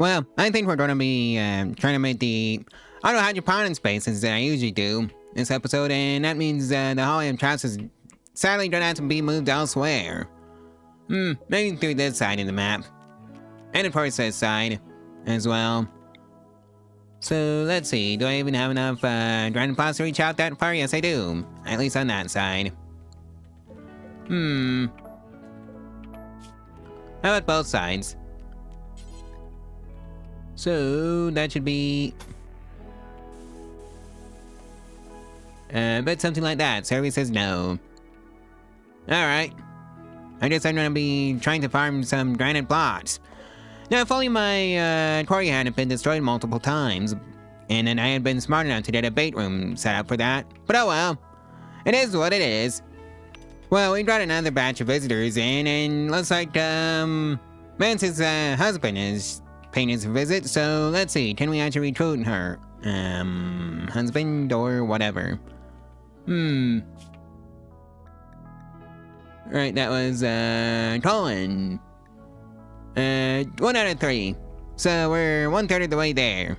Well, I think we're gonna be trying to make the auto hydroponics spaces that I usually do this episode, and that means the Hall of Traps is sadly gonna have to be moved elsewhere. Maybe through this side of the map. And of course this side as well. So let's see, do I even have enough grinding plots to reach out that far? Yes I do, at least on that side. How about both sides? So that should be but something like that. Survey says no. Alright. I guess I'm gonna be trying to farm some granite blocks. Now, if only my quarry hadn't been destroyed multiple times, and then I had been smart enough to get a bait room set up for that. But oh well. It is what it is. Well, we got another batch of visitors in, and looks like, Vance's husband is paying us a visit, so let's see, can we actually recruit her? Husband or whatever. Right, that was, Colin. 1 out of 3. So we're 1/3 of the way there.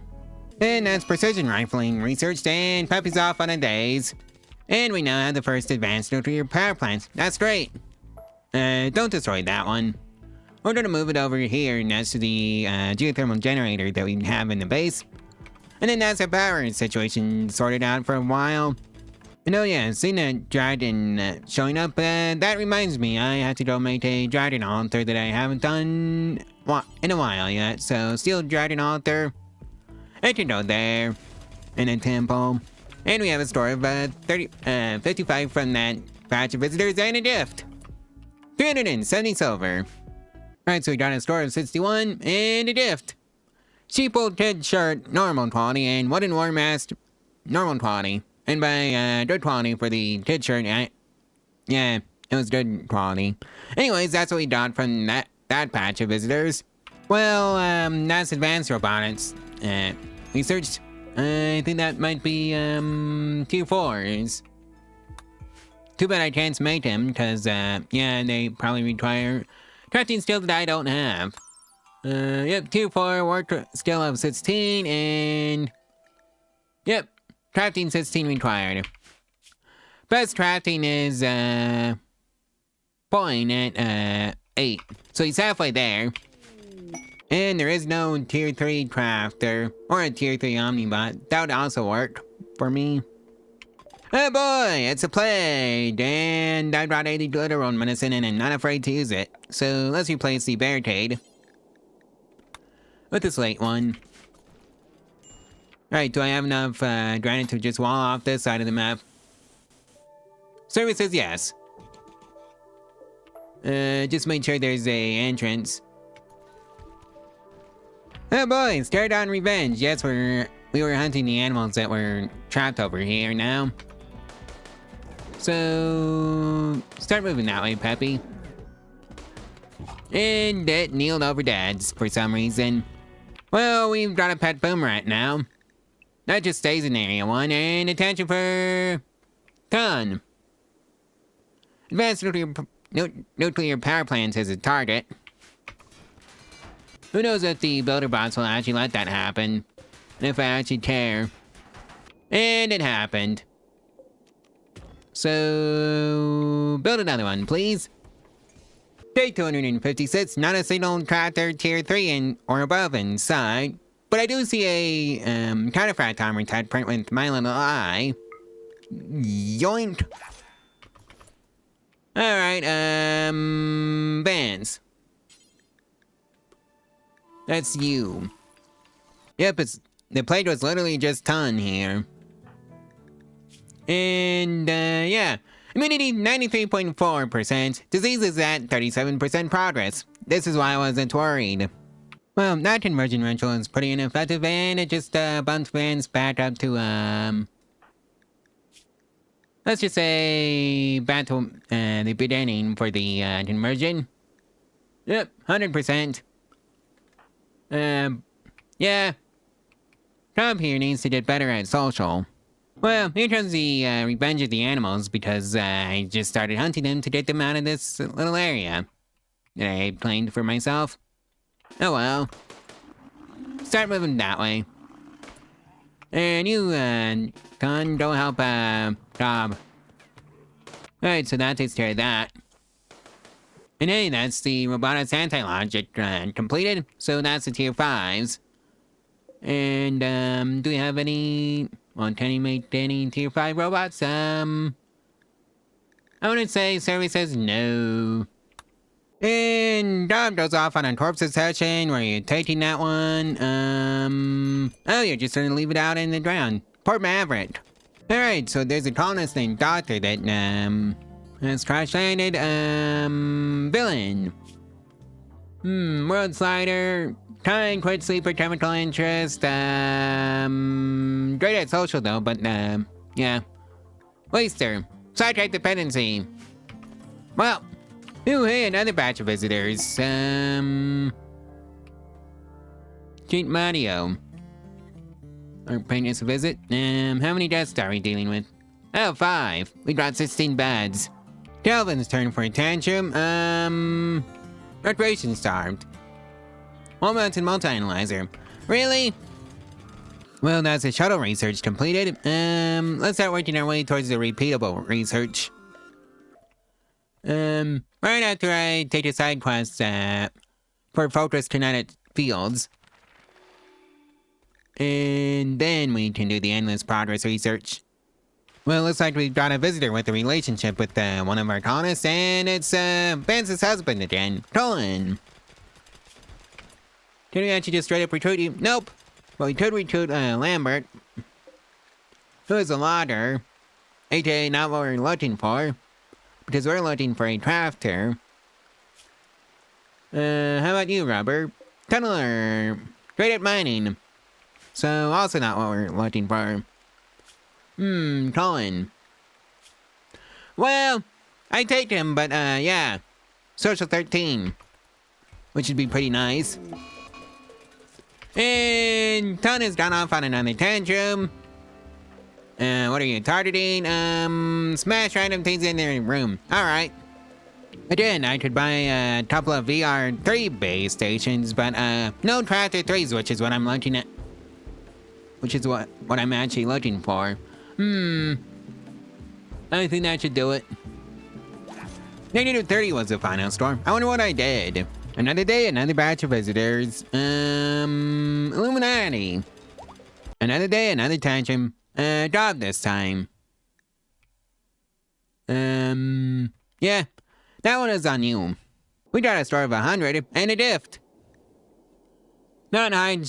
And that's precision rifling researched, and Peppy's off on a days. And we now have the first advanced nuclear power plant. That's great. Don't destroy that one. We're gonna move it over here next to the geothermal generator that we have in the base. And then that's a power situation sorted out for a while. And oh yeah, seeing that dragon showing up, that reminds me, I have to go make a dragon altar that I haven't done in a while yet. So steel dragon altar, it can go there, in a temple. And we have a store of 55 from that batch of visitors and a gift. 370 silver. Alright, so we got a score of 61 and a gift. Sheeple kid shirt, normal quality, and wooden war mask, normal quality. And by good quality for the kid shirt, yeah, it was good quality. Anyways, that's what we got from that batch of visitors. Well, that's advanced robotics. We searched, I think that might be Q4s. Too bad I can't make them, because, yeah, they probably require crafting skills that I don't have. Yep, Tier 4, work skill of 16, and... Yep, crafting 16 required. Best crafting is, point at, 8. So he's halfway there. And there is no Tier 3 crafter, or a Tier 3 Omnibot. That would also work for me. Oh boy, it's a plague, and I brought 80 glitter on medicine and I'm not afraid to use it. So let's replace the barricade with this late one. Alright, do I have enough granite to just wall off this side of the map? Survey says yes. Just make sure there's a entrance. Oh boy, stare down revenge. Yes, we were hunting the animals that were trapped over here now. So, start moving that way, Peppy. And it kneeled over dads for some reason. Well, we've got a pet boom rat now. That just stays in Area 1, and attention for... Ton. Advanced nuclear power plants as a target. Who knows if the builder bots will actually let that happen. And if I actually care. And it happened. So, build another one, please. Day 256, not a single crafter tier 3 or above inside. But I do see a counterfeit armor type print with my little eye. Yoink. Alright, Vance. That's you. Yep, the plague was literally just ton here. And, yeah. Immunity 93.4%. Disease is at 37% progress. This is why I wasn't worried. Well, that conversion ritual is pretty ineffective, and it just, bumps Vance back up to, let's just say, back to, the beginning for the, conversion. Yep, 100%. Yeah. Trump here needs to get better at social. Well, here comes the revenge of the animals, because I just started hunting them to get them out of this little area that I planned for myself. Oh well. start moving that way. And you, Con, don't help, Bob. Alright, so that takes care of that. And hey, that's the robotics anti-logic completed. So that's the tier 5s. And, do we have any... Well, can you make any tier 5 robots? I wouldn't say survey says no. And Dom goes off on a corpses session where you're taking that one. Oh, you're just gonna leave it out in the ground. Poor Maverick. Alright, so there's a colonist named Doctor that, has crash landed. Villain. World Slider. Kind, quit sleeper, chemical interest. Great at social though, but, yeah. Waster. Sidetrack dependency. Well. Ooh, hey, another batch of visitors. Cheat Mario. Are paying us a visit? How many deaths are we dealing with? Oh, 5. We got 16 bads. Calvin's turn for a tantrum. Recreation starved. Wall mountain multi-analyzer. Really? Well, that's the shuttle research completed. Let's start working our way towards the repeatable research. Right after I take the side quests, for focused kinetic fields. And then we can do the endless progress research. Well, looks like we've got a visitor with a relationship with, one of our colonists, and it's, Vance's husband again, Colin. Can we actually just straight up recruit you? Nope. But we could recruit, Lambert, who is a logger, aka not what we're looking for. Because we're looking for a crafter. How about you, Rubber? Tunneler. Great at mining. So, also not what we're looking for. Colin. Well, I take him, but, yeah. Social 13. Which would be pretty nice. And Ton has gone off on another tantrum. What are you targeting? Smash random things in their room. Alright. Again, I could buy a couple of VR3 base stations, but, no Tractor 3s, which is what I'm looking at. Which is what I'm actually looking for. I think that should do it. -30 was the final score. I wonder what I did. Another day, another batch of visitors. Illuminati. Another day, another tantrum. Job this time. Yeah. That one is on you. We got a score of 100 and a gift. Not hide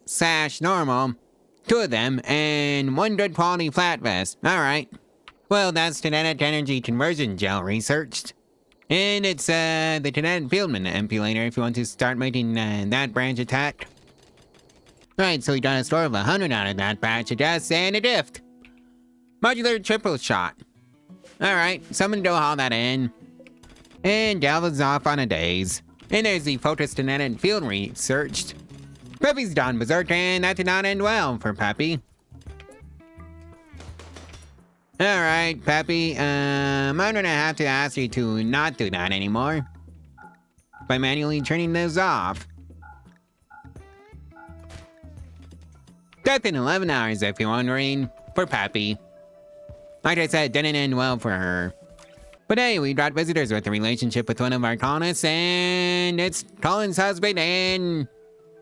sash normal. 2 of them, and 1 good quality flat vest. Alright. Well, that's kinetic energy conversion gel researched. And it's, the kinetic field manipulator if you want to start making, that branch attack. Right, so we got a score of 100 out of that batch of deaths and a gift. Modular triple shot. Alright, someone go haul that in. And Galva's off on a daze. And there's the focused kinetic field researched. Peppy's done berserk, and that did not end well for Peppy. Alright, Peppy, I'm gonna have to ask you to not do that anymore. By manually turning those off. Death in 11 hours, if you're wondering, for Peppy. Like I said, didn't end well for her. But hey, we got visitors with a relationship with one of our colonists, and it's Colin's husband and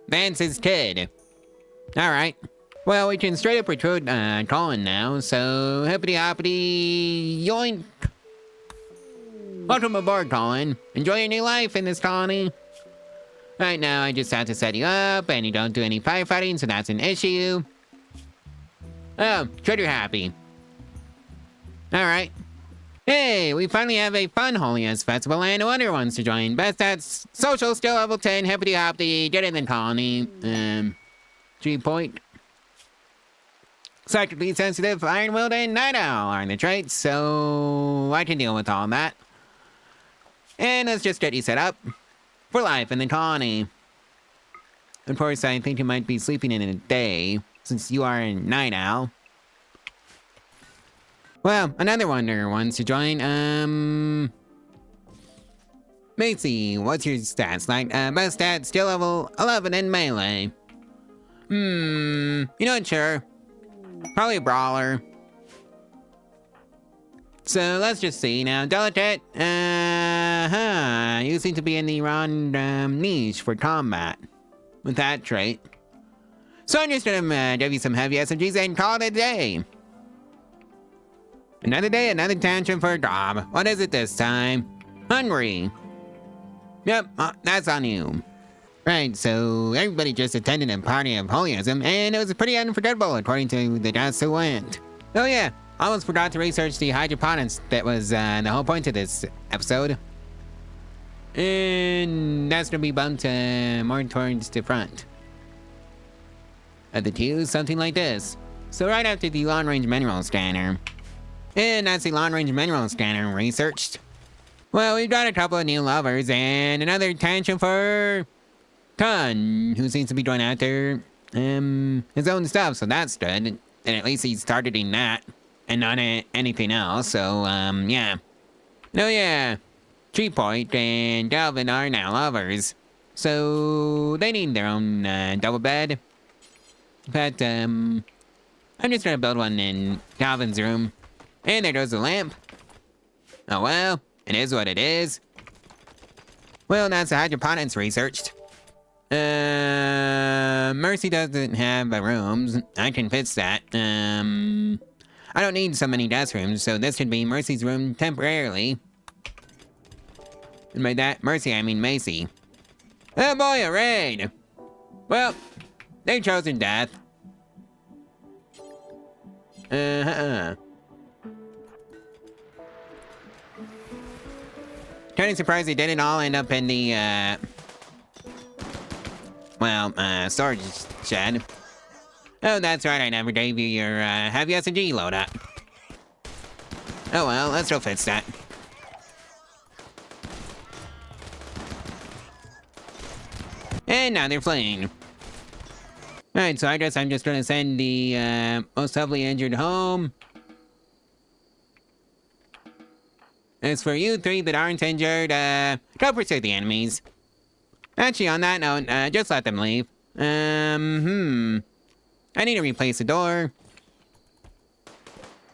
Vance's kid. Alright. Well, we can straight up recruit Colin now, so hippity hoppity yoink. Welcome aboard, Colin. Enjoy your new life in this colony. Right now, I just have to set you up, and you don't do any firefighting, so that's an issue. Oh, sure you're happy. Alright. Hey, we finally have a fun Holiest festival, and no wonder wants to join. Best stats, social, still level 10, hippity hoppity, get in the colony. G point. Psychically sensitive, iron willed, and night owl are the traits, so I can deal with all that. And let's just get you set up for life in the colony. Of course, I think you might be sleeping in a day, since you are a night owl. Well, another wonder wants to join, Macy, what's your stats like? Best stats, still level 11 in melee. You know what, sure. Probably a brawler. So let's just see now. Delicate. You seem to be in the wrong niche for combat with that trait. So I'm just gonna give you some heavy SMGs and call it a day. Another day, another tantrum for a job. What is it this time? Hungry. Yep, that's on you. Right, so everybody just attended a party of holism, and it was pretty unforgettable according to the guests who went. Oh yeah, almost forgot to research the hydroponics. That was the whole point of this episode. And that's gonna be bumped more towards the front of the queue, something like this. So right after the long-range mineral scanner. And that's the long-range mineral scanner researched. Well, we've got a couple of new lovers and another tantrum for Kun, who seems to be going after his own stuff, so that's good. And at least he's targeting that and not anything else, so yeah. Oh yeah, Tree Point and Galvin are now lovers. So they need their own double bed. In fact, I'm just gonna build one in Galvin's room. And there goes the lamp. Oh well, it is what it is. Well, that's the hydroponics researched. Mercy doesn't have rooms. I can fix that. I don't need so many guest rooms, so this could be Mercy's room temporarily. And by that, Mercy, I mean Macy. Oh boy, a raid! Well, they've chosen death. Kinda surprised they didn't all end up in the, storage shed. Oh, that's right, I never gave you your, heavy SMG loadout. Oh well, let's go fix that. And now they're fleeing. Alright, so I guess I'm just gonna send the, most heavily injured home. As for you three that aren't injured, go pursue the enemies. Actually, on that note, just let them leave. I need to replace the door.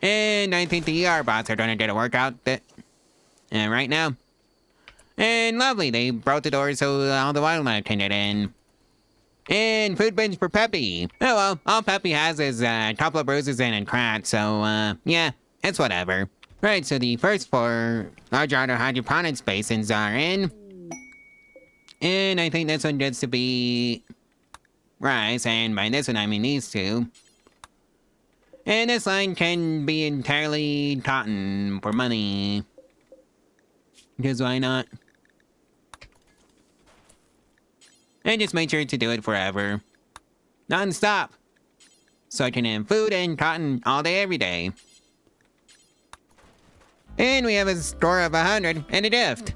And I think the ER bots are gonna get a workout right now. And lovely, they broke the door so all the wildlife can get in. And food binge for Peppy. Oh well, all Peppy has is a couple of bruises and a crack, so yeah, it's whatever. Right, so the first 4 large outer hydroponics basins are in. And I think this one gets to be rice, and by this one I mean these two. And this line can be entirely cotton for money. Because why not? And just make sure to do it forever. Non-stop. So I can have food and cotton all day, every day. And we have a score of 100 and a gift.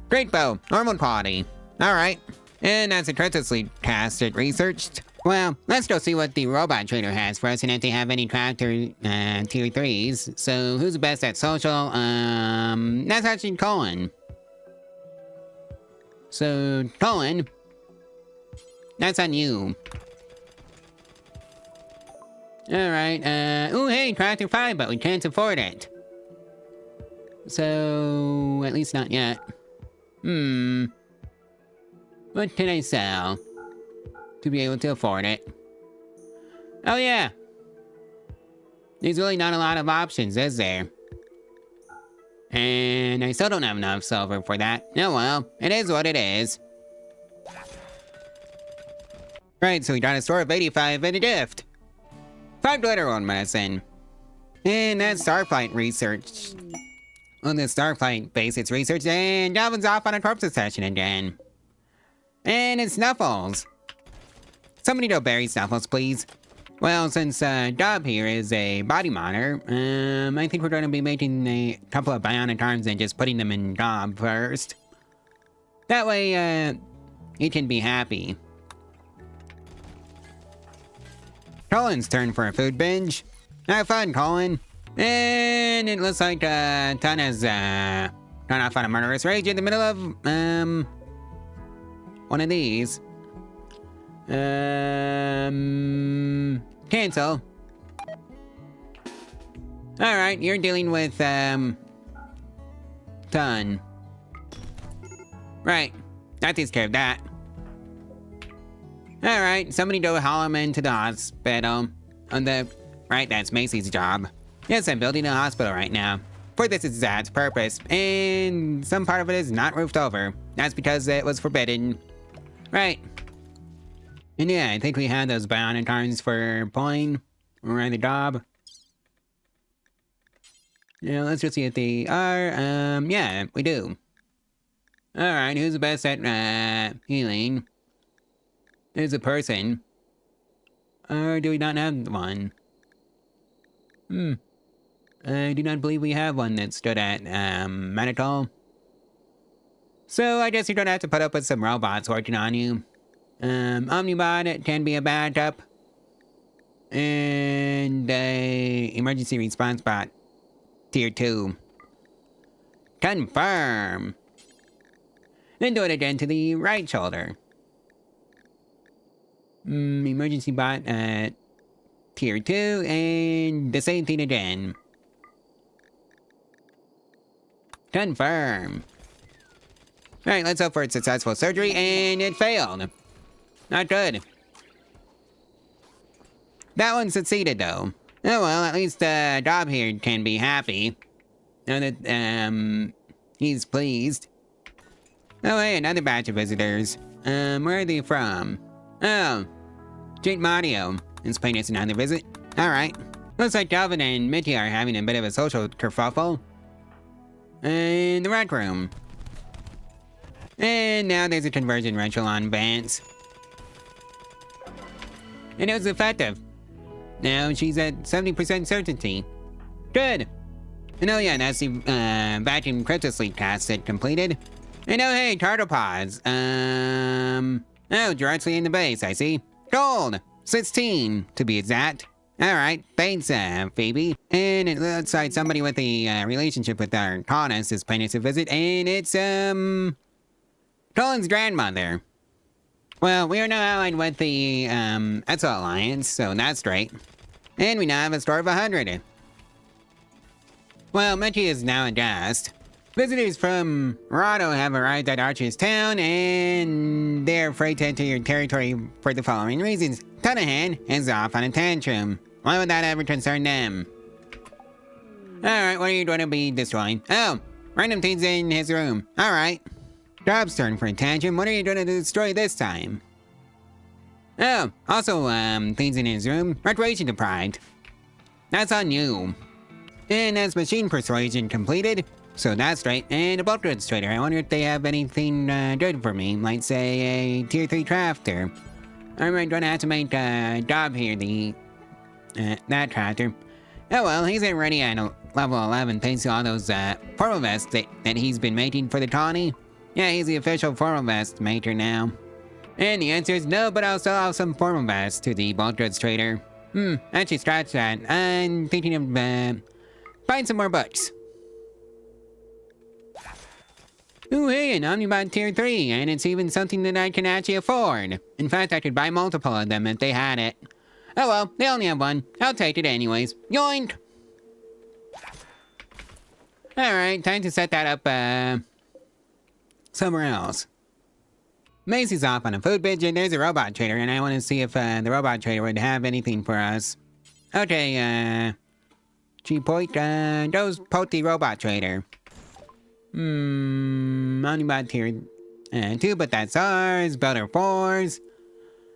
Great bow, normal quality. Alright. And that's a critically casted researched. Well, let's go see what the robot trader has for us and if they have any tractor tier 3s. So who's the best at social? That's actually Colin. So Colin, that's on you. Alright, ooh hey, tractor 5, but we can't afford it. So, at least not yet. What can I sell to be able to afford it? Oh yeah! There's really not a lot of options, is there? And I still don't have enough silver for that. Oh well, it is what it is. Right, so we got a store of 85 and a gift. 5 glitter on medicine. And that's Starflight research. On the Starflight base, it's research, and Galvin's off on a corpse session again. And it's Snuffles. Somebody go bury Snuffles, please. Well, since Dob here is a body modder, I think we're going to be making a couple of bionic arms and just putting them in Dob first. That way, he can be happy. Colin's turn for a food binge. Have fun, Colin. And it looks like Ton has gone off on a murderous rage in the middle of one of these. Cancel. Alright, you're dealing with, Done. Right. That takes care of that. Alright, somebody go haul him into the hospital. Right, that's Macy's job. Yes, I'm building a hospital right now. For this exact purpose. And some part of it is not roofed over. That's because it was forbidden. Right. And yeah, I think we had those bionic arms for pulling around the job. Yeah, let's just see if they are. Yeah, we do. Alright, who's the best at, healing? There's a person. Or do we not have one? I do not believe we have one that stood at, medical. So I guess you're gonna have to put up with some robots working on you. Omnibot can be a backup. And, emergency response bot. Tier 2. Confirm. Then do it again to the right shoulder. Emergency bot at Tier 2, and the same thing again. Confirm. Alright, let's hope for a successful surgery, and it failed. Not good. That one succeeded, though. Oh well, at least the job here can be happy. Now that, he's pleased. Oh hey, another batch of visitors. Where are they from? Oh, Jake Mario is paying us another visit. Alright. Looks like Calvin and Mitty are having a bit of a social kerfuffle. In the rec room. And now there's a conversion ritual on Vance. And it was effective. Now she's at 70% certainty. Good. And oh yeah, that's the vacuum cryptosleep task that completed. And oh hey, turtle pods. Oh, directly in the base, I see. Gold! 16, to be exact. Alright, thanks, Phoebe. And it looks like somebody with a relationship with our colonist is paying us a visit, and it's, Colin's grandmother. Well, we are now allied with the, Etzel Alliance, so that's great. And we now have a score of 100. Well, Mitchie is now a guest. Visitors from Rado have arrived at Archer's town, and they're afraid to enter your territory for the following reasons. Cunahan is off on a tantrum. Why would that ever concern them? Alright, what are you going to be destroying? Oh, random things in his room. Alright. Job's turn for a tantrum. What are you going to destroy this time? Oh, also, things in his room. Recreation deprived. That's on you. And that's machine persuasion completed. So that's right. And a bulk goods trader. I wonder if they have anything good for me. Like, say, a tier 3 crafter. I'm going to have to make a job here, that crafter. Oh well, he's already at level 11 thanks to all those formal vests that he's been making for the colony. Yeah, he's the official formal vest maker now. And the answer is no, but I'll still have some formal vests to the bulk goods trader. Actually scratch that. I'm thinking of buying some more books. Ooh, hey, an Omnibot Tier 3, and it's even something that I can actually afford. In fact, I could buy multiple of them if they had it. Oh well, they only have one. I'll take it anyways. Yoink! Alright, time to set that up, somewhere else. Macy's off on a food binge, and there's a robot trader, and I want to see if, the robot trader would have anything for us. Okay, G-Point, goes poke the robot trader. Omnibot Tier 2, but that's ours. Builder 4s.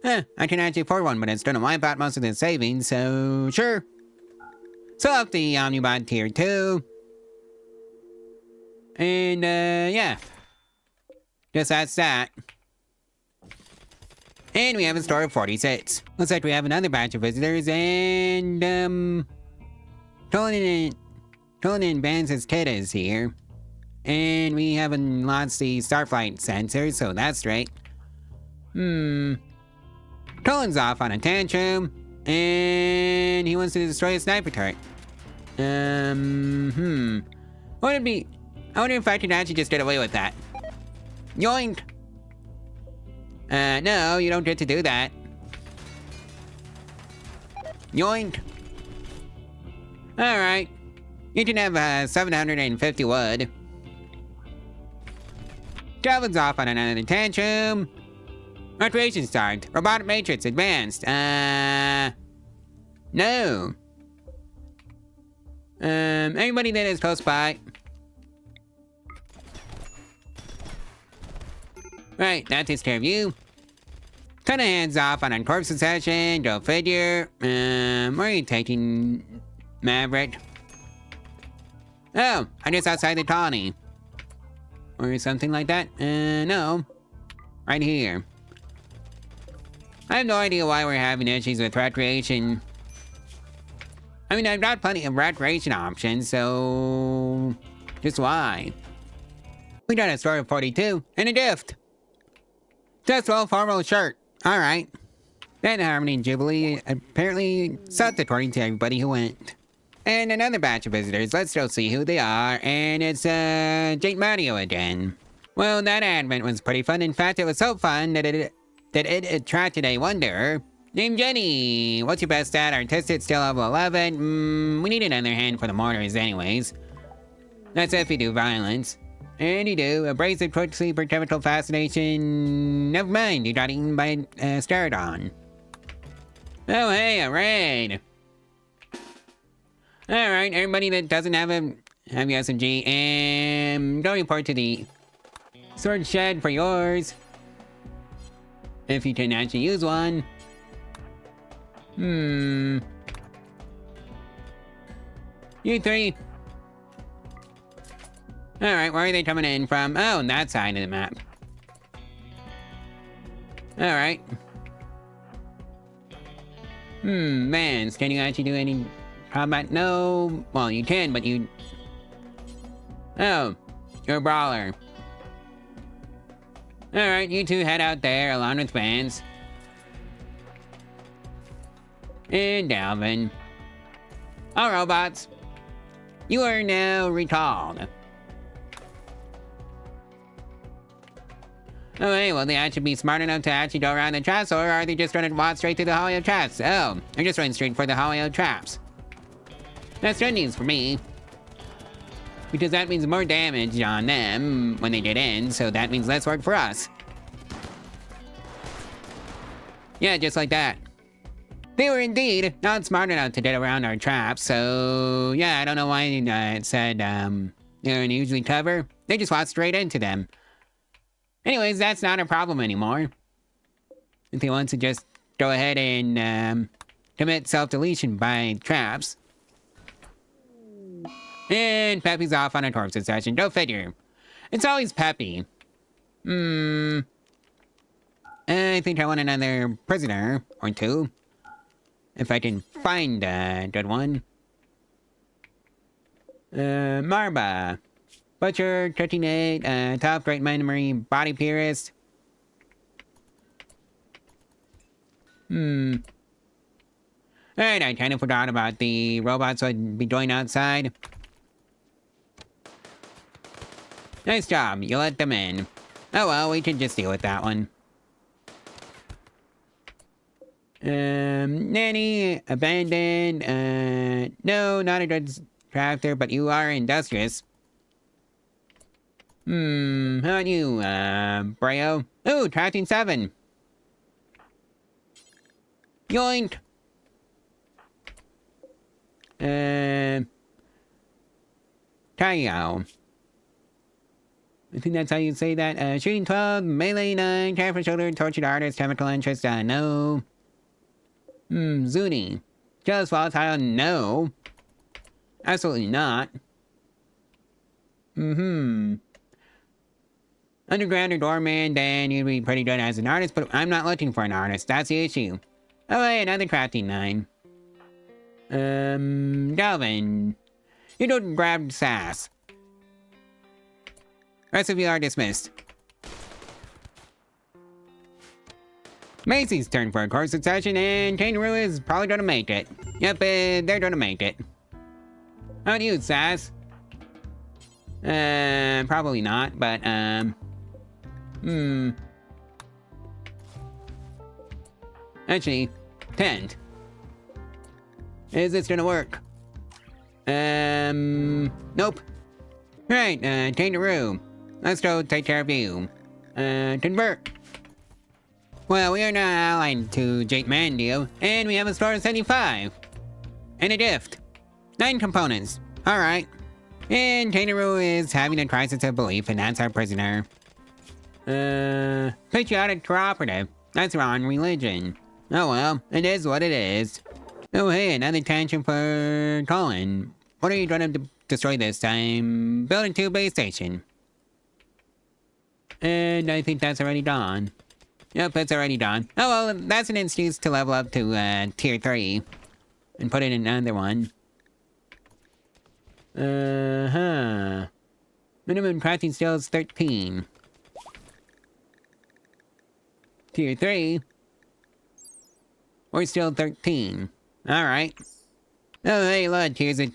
I can actually afford one, but it's gonna wipe out most of the savings, so sure. Select the Omnibot Tier 2. And, yeah. Guess that's that. And we have a store of 46. Looks like we have another batch of visitors, and, Colin and Vance's kid is here. And we haven't launched the Starflight sensor, so that's right. Colin's off on a tantrum, and he wants to destroy a sniper turret. I wonder if I can actually just get away with that. Yoink! No, you don't get to do that. Yoink. Alright. You can have 750 wood. Calvin's off on another tantrum. Recreation start. Robotic matrix advanced. No. Anybody that is close by. Right, that takes care of you. Kinda hands off on corpse succession. Go figure. Where are you taking Maverick? Oh, I'm just outside the colony. Or something like that. No. Right here. I have no idea why we're having issues with recreation. I mean, I've got plenty of recreation options, so... just why? We got a story of 42 and a gift. Just well formal shirt. Alright. That Harmony and Jubilee apparently sucked according to everybody who went. And another batch of visitors. Let's go see who they are. And it's, Jake Mario again. Well, that advent was pretty fun. In fact, it was so fun that it attracted a wanderer named Jenny. What's your best stat? Artistic, still level 11. We need another hand for the mortars anyways. That's if you do violence. And you do. Abrasive, quick sleeper, chemical fascination. Never mind, you got eaten by a Staradon. Oh, hey, a raid. Alright, everybody that doesn't have the SMG, and go report to the sword shed for yours. If you can actually use one. You three. Alright, where are they coming in from? Oh, on that side of the map. Alright. Vans, can you actually do any combat? No. Well, you can, but you... Oh, you're a brawler. Alright, you two head out there along with Vans. And Dalvin. All robots. You are now recalled. Okay, well, they actually be smart enough to actually go around the traps, or are they just running walk straight through the hallway of traps? Oh, they're just running straight for the hallway of traps. That's good news for me. Because that means more damage on them when they get in, so that means less work for us. Yeah, just like that. They were indeed not smart enough to get around our traps, so yeah, I don't know why it said they're unusually clever. They just walked straight into them. Anyways, that's not a problem anymore. If they want to just go ahead and commit self-deletion by traps. And Peppy's off on a corpse session. Go figure. It's always Peppy. I think I want another prisoner or two. If I can find a good one. Marba. Butcher, cutting eight, top great memory, body purist. Alright, I kind of forgot about the robots I'd be doing outside. Nice job, you let them in. Oh well, we can just deal with that one. Nanny, abandoned, no, not a good crafter, but you are industrious. How about you, Brayo? Ooh, crafting 7. Yoink! Tayo. I think that's how you say that. Shooting 12, melee 9, careful shoulder, tortured artist, chemical interest, no. Zuni. Jealous volatile, no. Absolutely not. Underground or doorman, then you'd be pretty good as an artist, but I'm not looking for an artist, that's the issue. Oh, hey, another crafting 9. Galvin. You don't grab sass. Rest of you are dismissed. Macy's turn for a course succession, and Kangaroo is probably gonna make it. Yep, they're gonna make it. How about you, Sass? Probably not, but, Actually, Tent. Is this gonna work? Nope. Right, kangaroo. Let's go take care of you. Convert. Well, we are now allied to Jake Mandio, and we have a score of 75. And a gift. 9 components. Alright. And Kangaroo is having a crisis of belief, and that's our prisoner. Patriotic cooperative. That's wrong religion. Oh well, it is what it is. Oh hey, another tantrum for Colin. What are you trying to destroy this time? Building 2 base station. And I think that's already done. Yep, it's already done. Oh well, that's an excuse to level up to tier 3. And put in another one. Minimum crafting skill is 13. Tier 3. We're still 13. Alright. Oh hey look, here's a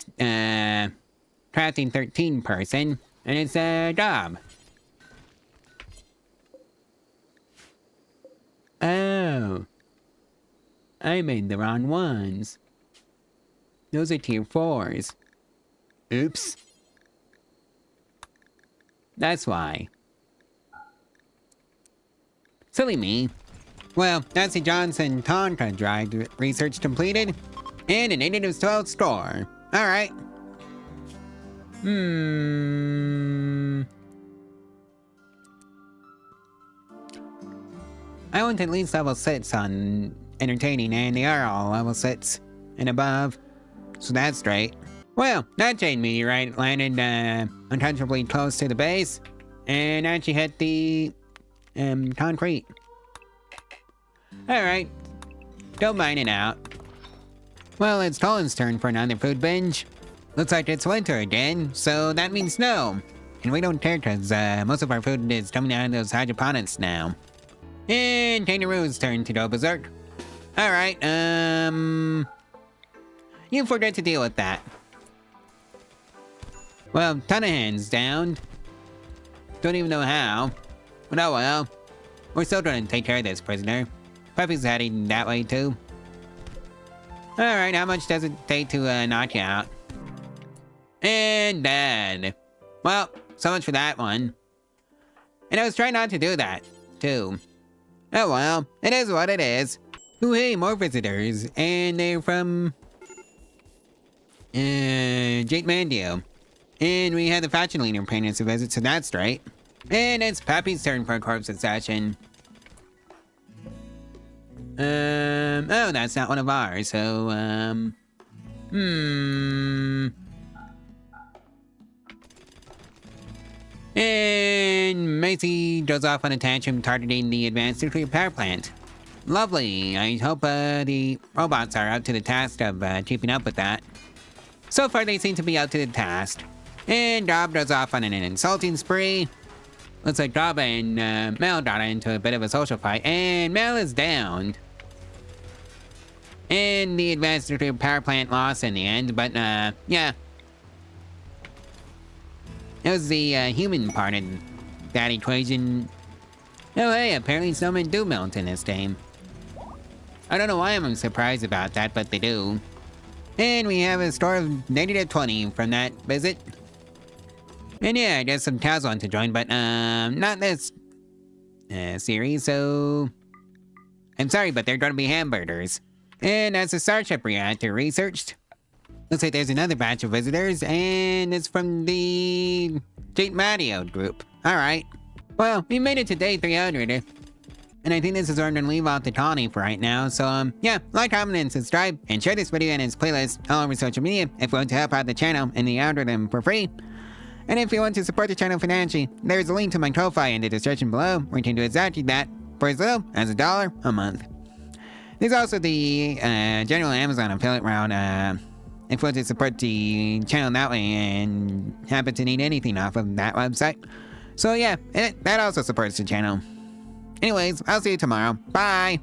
crafting 13 person. And it's a job. Oh. I made the wrong ones. Those are tier 4s. Oops. That's why. Silly me. Well, that's the Johnson Tonka drive research completed. And an 8 out of 12 score. Alright. I want at least level 6 on entertaining, and they are all level 6 and above. So that's great. Well, that giant meteorite landed uncomfortably close to the base, and actually hit the concrete. Alright, go mine it out. Well, it's Colin's turn for another food binge. Looks like it's winter again, so that means snow. And we don't care because most of our food is coming out of those hydroponics now. And Kangaroo's turn to go berserk. Alright, you forget to deal with that. Well, ton of hands down. Don't even know how. But oh well. We're still gonna take care of this prisoner. Puppy's heading that way too. Alright, how much does it take to knock you out? And dead. Well, so much for that one. And I was trying not to do that, too. Oh well, it is what it is. Ooh hey, more visitors. And they're from... Jake Mandio. And we had the faction leader paying us a visit, so that's right. And it's Pappy's turn for a corpse session. Oh, that's not one of ours, so, And Macy goes off on a tantrum targeting the advanced nuclear power plant. Lovely. I hope, the robots are up to the task of, keeping up with that. So far, they seem to be up to the task. And Gob goes off on an insulting spree. Looks like Gob and Mel got into a bit of a social fight, and Mel is downed. And the advanced nuclear power plant lost in the end, but yeah. It was the human part of that equation. Oh hey, apparently snowmen do melt in this game. I don't know why I'm surprised about that, but they do. And we have a score of -20 from that visit. And yeah, I guess some cows want to join, but not this series, so... I'm sorry, but they're gonna be hamburgers. And that's a Starship reactor researched. Looks like there's another batch of visitors, and it's from the Jake Mario group. Alright. Well, we made it to day 300. And I think this is where I'm gonna leave off the colony for right now, so yeah, like, comment, and subscribe, and share this video and its playlist all over social media if you want to help out the channel and the algorithm for free. And if you want to support the channel financially, there's a link to my Ko-Fi in the description below, where you can do exactly that for as little as $1 a month. There's also the general Amazon affiliate route if you want to support the channel that way and happen to need anything off of that website. So yeah, that also supports the channel. Anyways, I'll see you tomorrow. Bye!